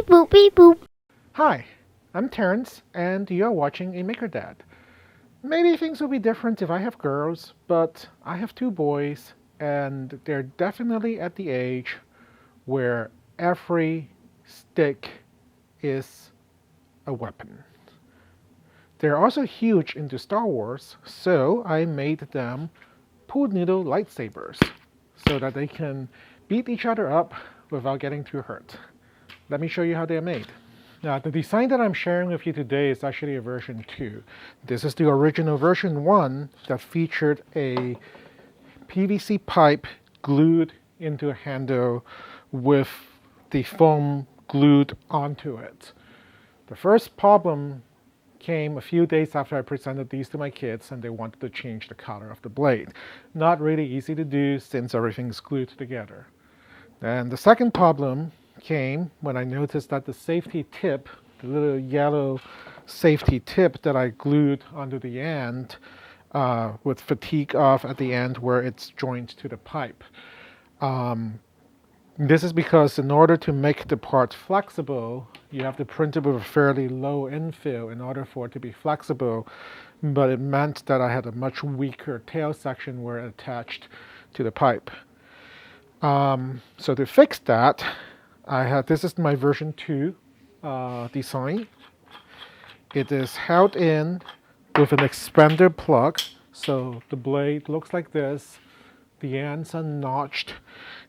boop, beep boop. Hi, I'm Terrence, and you're watching A Maker Dad. Maybe things will be different if I have girls, but I have two boys, and they're definitely at the age where every stick is a weapon. They're also huge into Star Wars, so I made them pool noodle lightsabers so that they can beat each other up without getting too hurt. Let me show you how they're made. Now, the design that I'm sharing with you today is actually a version 2. This is the original version 1 that featured a PVC pipe glued into a handle with the foam glued onto it. The first problem came a few days after I presented these to my kids and they wanted to change the color of the blade. Not really easy to do since everything's glued together. And the second problem came when I noticed that the safety tip, the little yellow safety tip that I glued onto the end with fatigue off at the end where it's joined to the pipe. This is because in order to make the part flexible, you have to print it with a fairly low infill in order for it to be flexible, but it meant that I had a much weaker tail section where it attached to the pipe. So to fix that, this is my version 2 design. It is held in with an expander plug, so the blade looks like this. The ends are notched,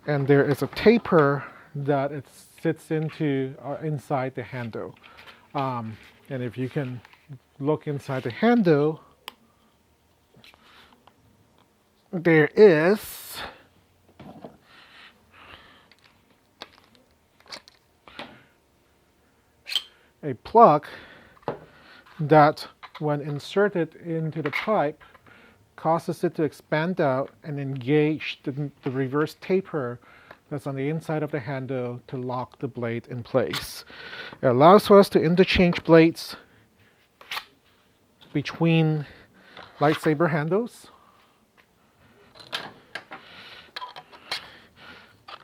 and there is a taper that it sits into inside the handle. And if you can look inside the handle, there is a plug that, when inserted into the pipe, causes it to expand out and engage the reverse taper that's on the inside of the handle to lock the blade in place. It allows for us to interchange blades between lightsaber handles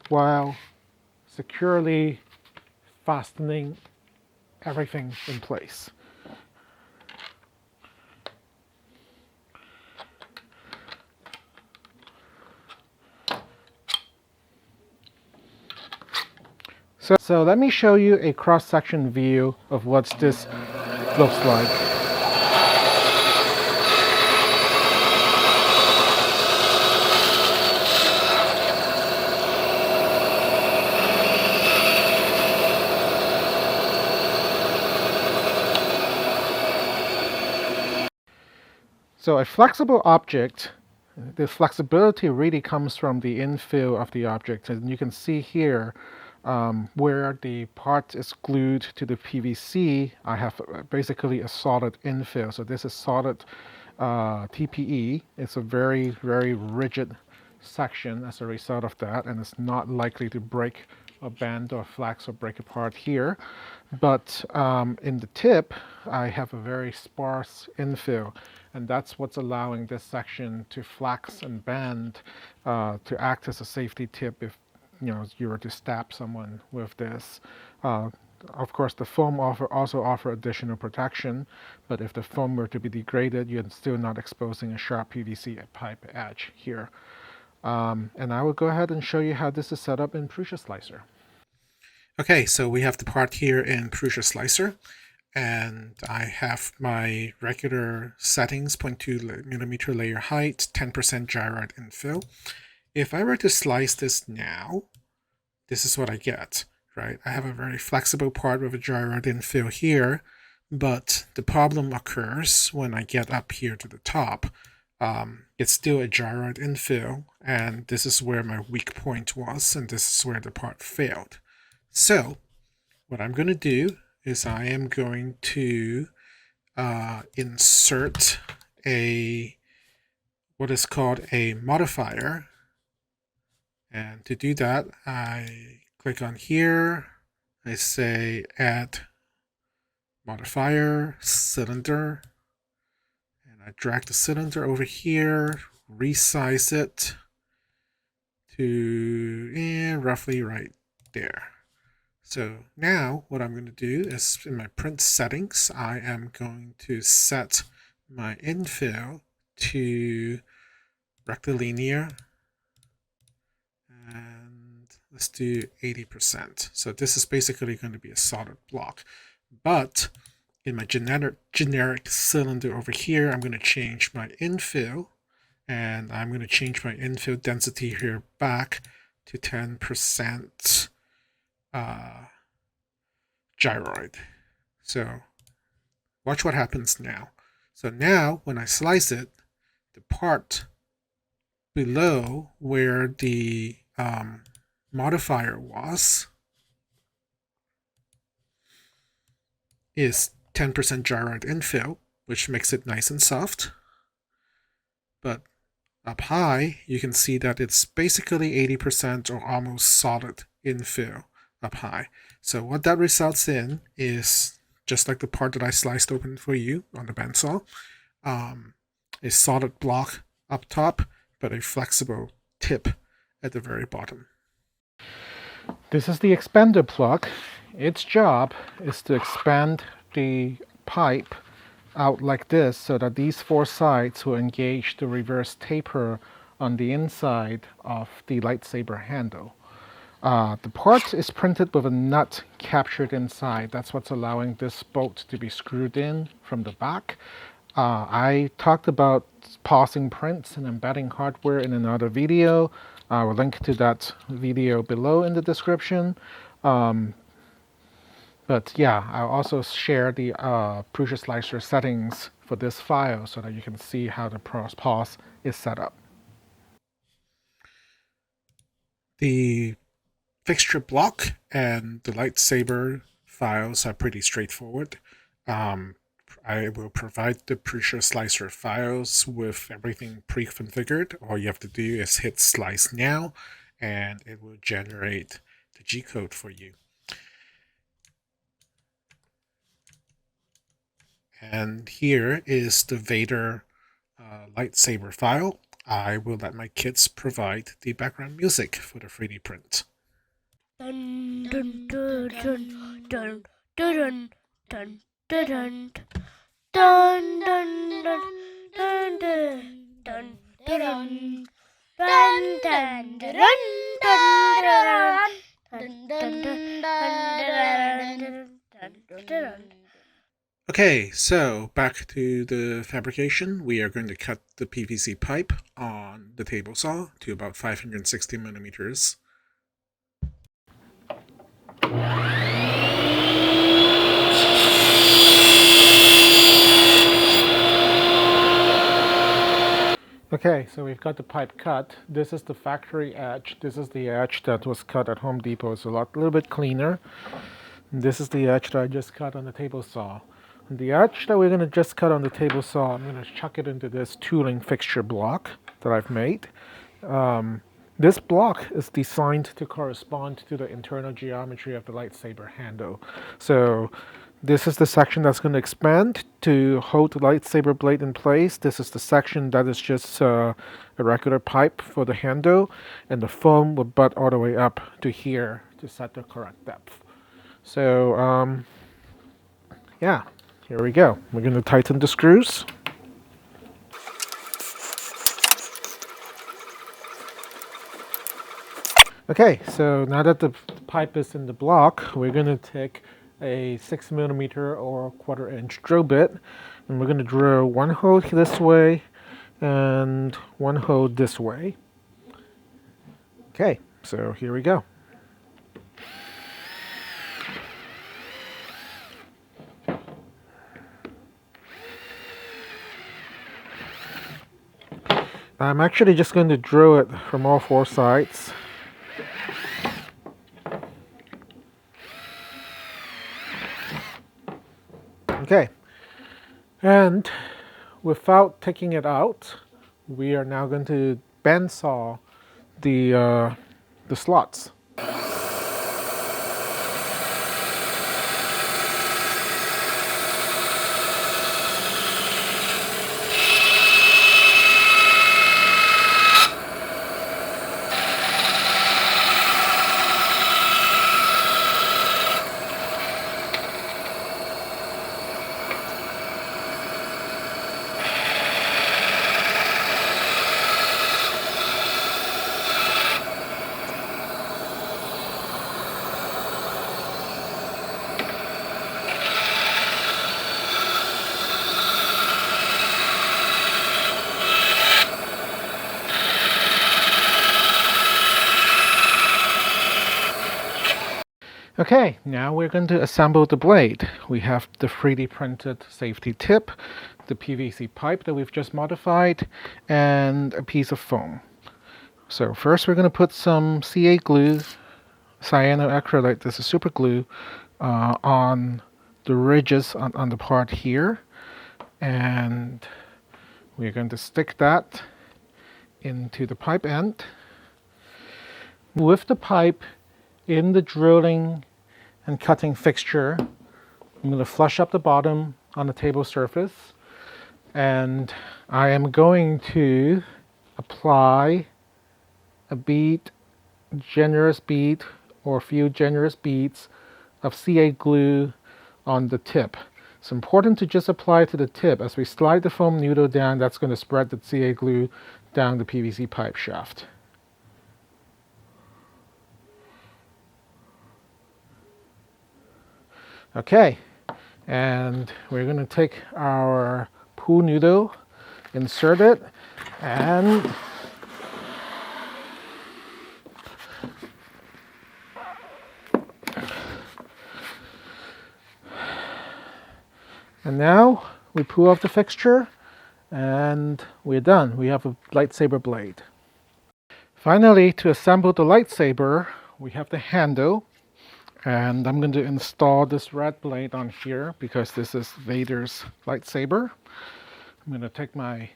while securely fastening everything in place. So let me show you a cross-section view of what this looks like. So a flexible object, the flexibility really comes from the infill of the object. And you can see here where the part is glued to the PVC, I have basically a solid infill. So this is solid TPE. It's a very, very rigid section as a result of that, and it's not likely to break or bend or flex or break apart here. But in the tip, I have a very sparse infill, and that's what's allowing this section to flex and bend to act as a safety tip if you were to stab someone with this. Of course, the foam also offer additional protection, but if the foam were to be degraded, you're still not exposing a sharp PVC pipe edge here. And I will go ahead and show you how this is set up in Prusa Slicer. Okay, so we have the part here in Prusa Slicer, and I have my regular settings, 0.2 millimeter layer height, 10% gyroid infill. If I were to slice this now, this is what I get, right? I have a very flexible part with a gyroid infill here, but the problem occurs when I get up here to the top. It's still a gyroid infill, and this is where my weak point was, and this is where the part failed. So what I'm going to do is I am going to insert what is called a modifier. And to do that, I click on here, I say add modifier, cylinder, and I drag the cylinder over here, resize it to roughly right there. So now what I'm going to do is in my print settings, I am going to set my infill to rectilinear, and let's do 80%. So this is basically going to be a solid block. But in my generic cylinder over here, I'm going to change my infill, and I'm going to change my infill density here back to 10% gyroid. So watch what happens now. So now when I slice it, the part below where the modifier was is 10% gyroid infill, which makes it nice and soft. But up high, you can see that it's basically 80% or almost solid infill up high. So what that results in is, just like the part that I sliced open for you on the bandsaw, a solid block up top, but a flexible tip at the very bottom. This is the expander plug. Its job is to expand the pipe out like this so that these four sides will engage the reverse taper on the inside of the lightsaber handle. The part is printed with a nut captured inside. That's what's allowing this bolt to be screwed in from the back. I talked about pausing prints and embedding hardware in another video. I will link to that video below in the description. But yeah, I'll also share the Prusa Slicer settings for this file so that you can see how the pause is set up. The fixture block and the lightsaber files are pretty straightforward. I will provide the Prusa Slicer files with everything pre-configured. All you have to do is hit slice now, and it will generate the G-code for you. And here is the Vader lightsaber file. I will let my kids provide the background music for the 3D print. Dun, dun, dun, dun, dun, dun, dun, dun, dun, dun, dun, dun, dun, dun, dun. Okay, so back to the fabrication. We are going to cut the PVC pipe on the table saw to about 560 millimeters. Okay, so we've got the pipe cut. This is the factory edge. This is the edge that was cut at Home Depot. It's a little bit cleaner. This is the edge that I just cut on the table saw. And the edge that we're going to just cut on the table saw, I'm going to chuck it into this tooling fixture block that I've made. This block is designed to correspond to the internal geometry of the lightsaber handle. So this is the section that's going to expand to hold the lightsaber blade in place. This is the section that is just a regular pipe for the handle, and the foam will butt all the way up to here to set the correct depth. So yeah, here we go. We're going to tighten the screws. Okay, so now that the pipe is in the block, we're going to take a 6mm or 1/4 inch drill bit, and we're going to drill one hole this way and one hole this way. Okay, so here we go. I'm actually just going to drill it from all four sides. Okay, and without taking it out, we are now going to bandsaw the slots. Okay, now we're going to assemble the blade. We have the 3D printed safety tip, the PVC pipe that we've just modified, and a piece of foam. So first we're going to put some CA glue, cyanoacrylate, this is super glue, on the ridges on the part here. And we're going to stick that into the pipe end. With the pipe in the drilling and cutting fixture, I'm going to flush up the bottom on the table surface, and I am going to apply a bead, generous bead, or a few generous beads of CA glue on the tip. It's important to just apply to the tip. As we slide the foam noodle down, that's going to spread the CA glue down the PVC pipe shaft. Okay, and we're going to take our pool noodle, insert it, and now we pull off the fixture, and we're done. We have a lightsaber blade. Finally, to assemble the lightsaber, we have the handle. And I'm going to install this red blade on here because this is Vader's lightsaber. I'm going to take my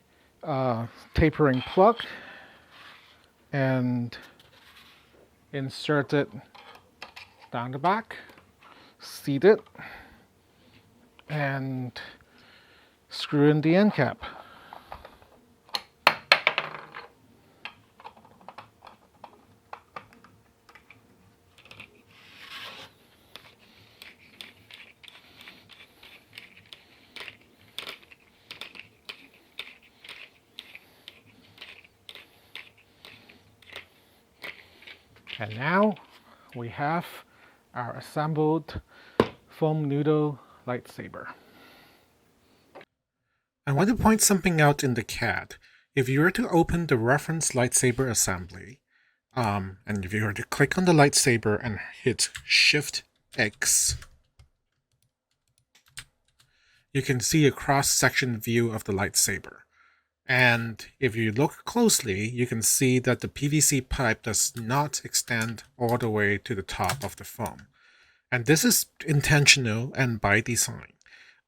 tapering plug and insert it down the back, seat it, and screw in the end cap. And now we have our assembled foam noodle lightsaber. I want to point something out in the CAD. If you were to open the reference lightsaber assembly, and if you were to click on the lightsaber and hit Shift X, you can see a cross-section view of the lightsaber. And if you look closely, you can see that the PVC pipe does not extend all the way to the top of the foam. And this is intentional and by design.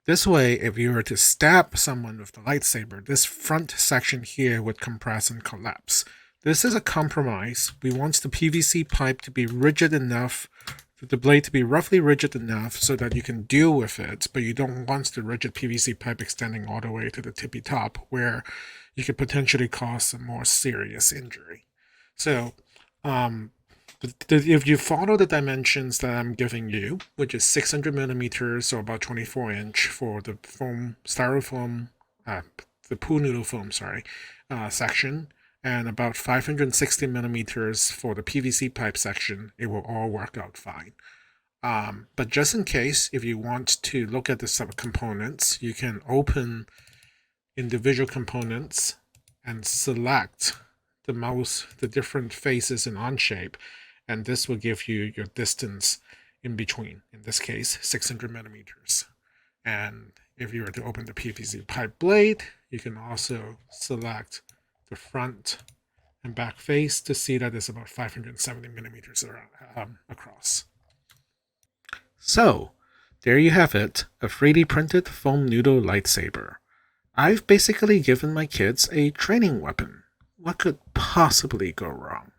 This way, if you were to stab someone with the lightsaber, this front section here would compress and collapse. This is a compromise. We want the PVC pipe to be rigid enough, the blade to be roughly rigid enough so that you can deal with it, but you don't want the rigid PVC pipe extending all the way to the tippy top where you could potentially cause a more serious injury. So, if you follow the dimensions that I'm giving you, which is 600 millimeters or about 24 inch for the foam, styrofoam, the pool noodle foam, section, and about 560 millimeters for the PVC pipe section, it will all work out fine. But just in case, if you want to look at the subcomponents, you can open individual components and select the different faces in Onshape, and this will give you your distance in between, in this case 600 millimeters. And if you were to open the PVC pipe blade, you can also select the front and back face to see that it's about 570 millimeters across. So there you have it, a 3D printed foam noodle lightsaber. I've basically given my kids a training weapon. What could possibly go wrong?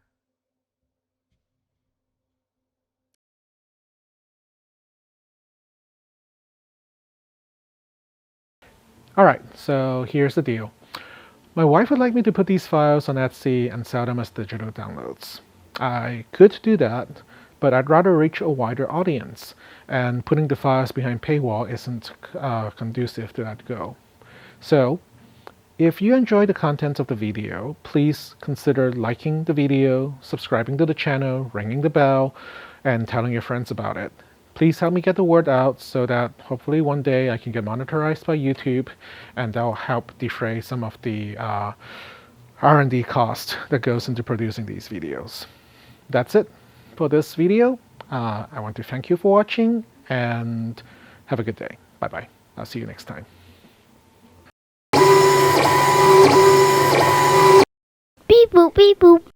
Alright, so here's the deal. My wife would like me to put these files on Etsy and sell them as digital downloads. I could do that, but I'd rather reach a wider audience, and putting the files behind paywall isn't conducive to that goal. So, if you enjoy the content of the video, please consider liking the video, subscribing to the channel, ringing the bell, and telling your friends about it. Please help me get the word out so that hopefully one day I can get monetized by YouTube, and that will help defray some of the R&D cost that goes into producing these videos. That's it for this video. I want to thank you for watching and have a good day. Bye-bye. I'll see you next time. Beep boop, beep boop.